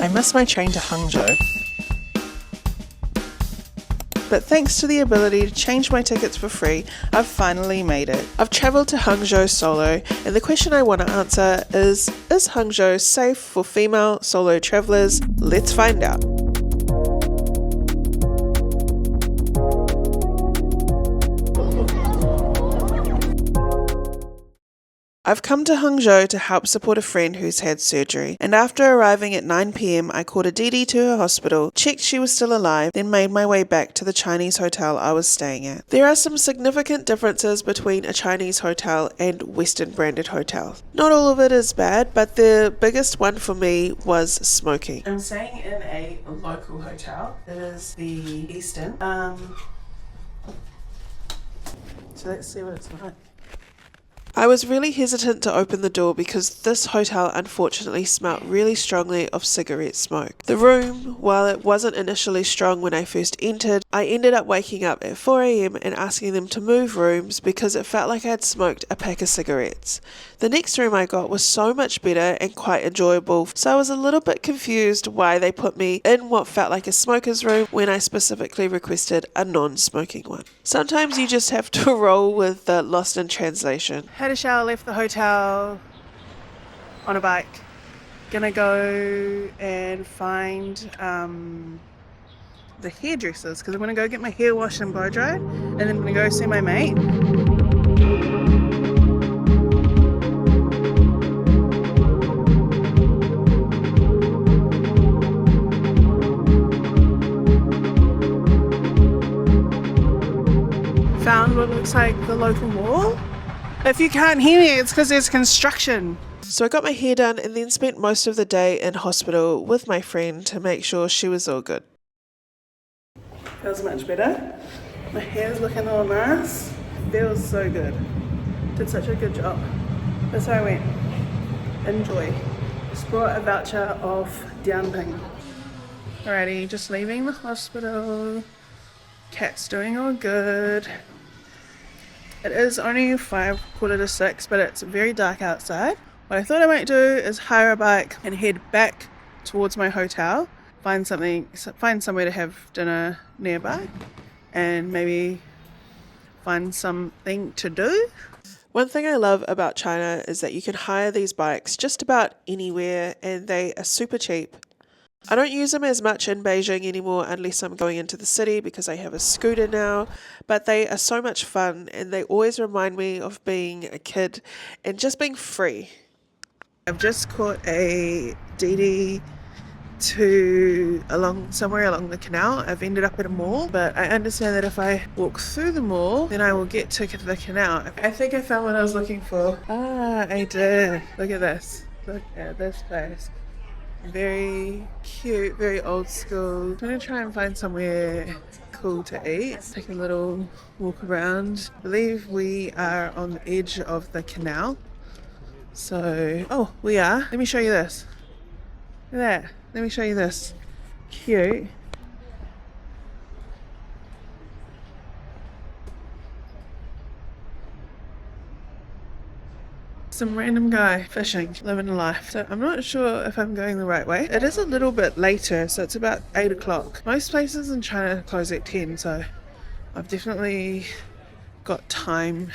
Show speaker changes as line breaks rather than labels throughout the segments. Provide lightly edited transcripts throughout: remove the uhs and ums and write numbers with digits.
I missed my train to Hangzhou, but thanks to the ability to change my tickets for free, I've finally made it. I've travelled to Hangzhou solo, and the question I want to answer is Hangzhou safe for female solo travellers? Let's find out. I've come to Hangzhou to help support a friend who's had surgery, and after arriving at 9 PM I called a DD to her hospital, checked she was still alive, then made my way back to the Chinese hotel I was staying at. There are some significant differences between a Chinese hotel and Western branded hotels. Not all of it is bad, but the biggest one for me was smoking. I'm staying in a local hotel. It is the Eastern. So let's see what it's like. I was really hesitant to open the door because this hotel unfortunately smelt really strongly of cigarette smoke. The room, while it wasn't initially strong when I first entered, I ended up waking up at 4 AM and asking them to move rooms because it felt like I'd smoked a pack of cigarettes. The next room I got was so much better and quite enjoyable, so I was a little bit confused why they put me in what felt like a smoker's room when I specifically requested a non-smoking one. Sometimes you just have to roll with the lost in translation. Had a shower, left the hotel on a bike. Gonna go and find the hairdressers because I'm gonna go get my hair washed and blow dried, and then I'm gonna go see my mate. Found what looks like the local mall. If you can't hear me, it's because there's construction. So I got my hair done and then spent most of the day in hospital with my friend to make sure she was all good. Feels much better. My hair's looking all nice. Feels so good. Did such a good job. That's how I went. Enjoy. Just brought a voucher of Dianping. Alrighty, just leaving the hospital. Cat's doing all good. It is only 5:45, but it's very dark outside. What I thought I might do is hire a bike and head back towards my hotel, find somewhere to have dinner nearby, and maybe find something to do. One thing I love about China is that you can hire these bikes just about anywhere and they are super cheap. I don't use them as much in Beijing anymore unless I'm going into the city because I have a scooter now, but they are so much fun and they always remind me of being a kid and just being free. I've just caught a DD somewhere along the canal. I've ended up at a mall, but I understand that if I walk through the mall, then I will get to the canal. I think I found what I was looking for. I did. Look at this. Look at this place. Very cute, very old school. I'm gonna try and find somewhere cool to eat. Take a little walk around. I believe we are on the edge of the canal. So, we are. Let me show you this. Look at that. Let me show you this. Cute. Some random guy fishing, living a life. So I'm not sure if I'm going the right way. It is a little bit later, so it's about 8 o'clock. Most places in China close at 10, so I've definitely got time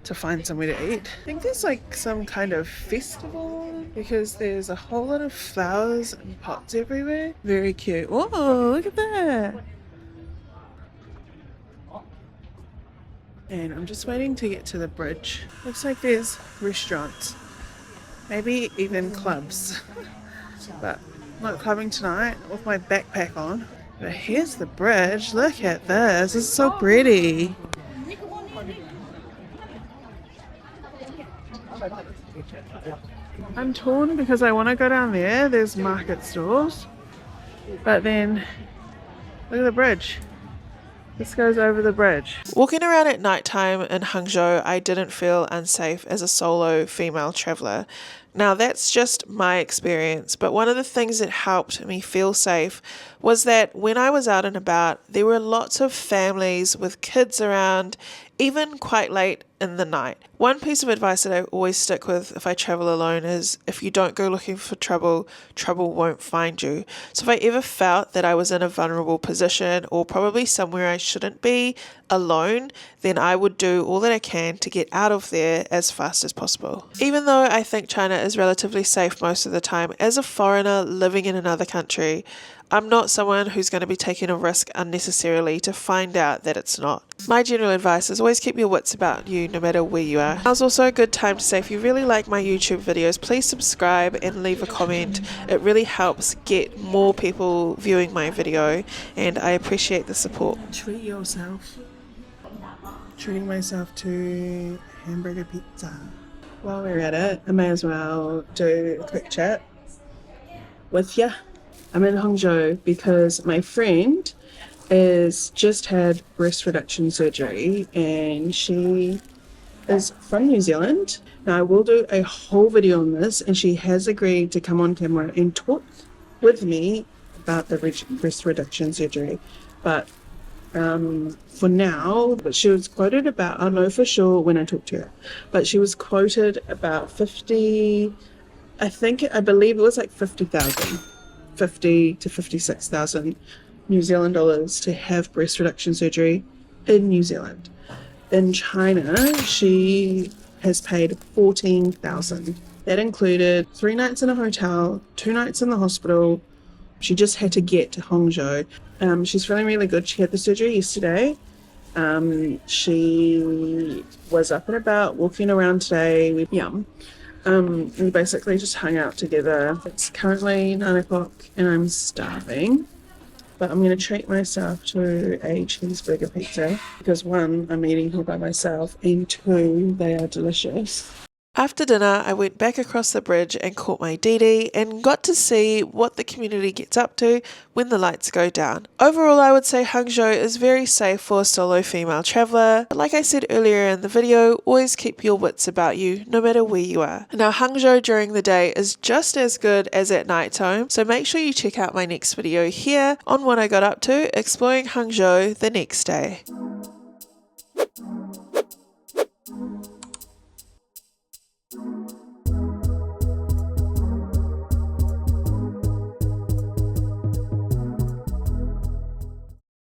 to find somewhere to eat. I think there's like some kind of festival because there's a whole lot of flowers and pots everywhere. Very cute. Whoa, look at that. And I'm just waiting to get to the bridge. Looks like there's restaurants, maybe even clubs, but I'm not clubbing tonight with my backpack on. But here's the bridge. Look at this. It's so pretty. I'm torn because I want to go down there. There's market stalls, but then look at the bridge. This goes over the bridge. Walking around at nighttime in Hangzhou, I didn't feel unsafe as a solo female traveller. Now that's just my experience, but one of the things that helped me feel safe was that when I was out and about, there were lots of families with kids around, even quite late in the night. One piece of advice that I always stick with if I travel alone is if you don't go looking for trouble, trouble won't find you. So if I ever felt that I was in a vulnerable position or probably somewhere I shouldn't be alone, then I would do all that I can to get out of there as fast as possible. Even though I think China is relatively safe most of the time, as a foreigner living in another country, I'm not someone who's going to be taking a risk unnecessarily to find out that it's not. My general advice is always keep your wits about you no matter where you are. Now's also a good time to say if you really like my YouTube videos, please subscribe and leave a comment. It really helps get more people viewing my video and I appreciate the support. Treat yourself. Treating myself to hamburger pizza. While we're at it, I may as well do a quick chat with ya. I'm in Hangzhou because my friend is just had breast reduction surgery and she is from New Zealand. Now I will do a whole video on this and she has agreed to come on camera and talk with me about the breast reduction surgery. But for now, but she was quoted about, I'll know for sure when I talk to her, but she was quoted about 50, I believe it was like 50,000. 50 to 56,000 New Zealand dollars to have breast reduction surgery in New Zealand. In China, she has paid 14,000. That included 3 nights in a hotel, 2 nights in the hospital. She just had to get to Hangzhou. She's feeling really good. She had the surgery yesterday. She was up and about, walking around today. We basically just hung out together. It's currently 9 o'clock and I'm starving, but I'm going to treat myself to a cheeseburger pizza because 1, I'm eating here by myself and 2, they are delicious. After dinner, I went back across the bridge and caught my DD and got to see what the community gets up to when the lights go down. Overall, I would say Hangzhou is very safe for a solo female traveller. But like I said earlier in the video, always keep your wits about you no matter where you are. Now Hangzhou during the day is just as good as at night time, so make sure you check out my next video here on what I got up to exploring Hangzhou the next day.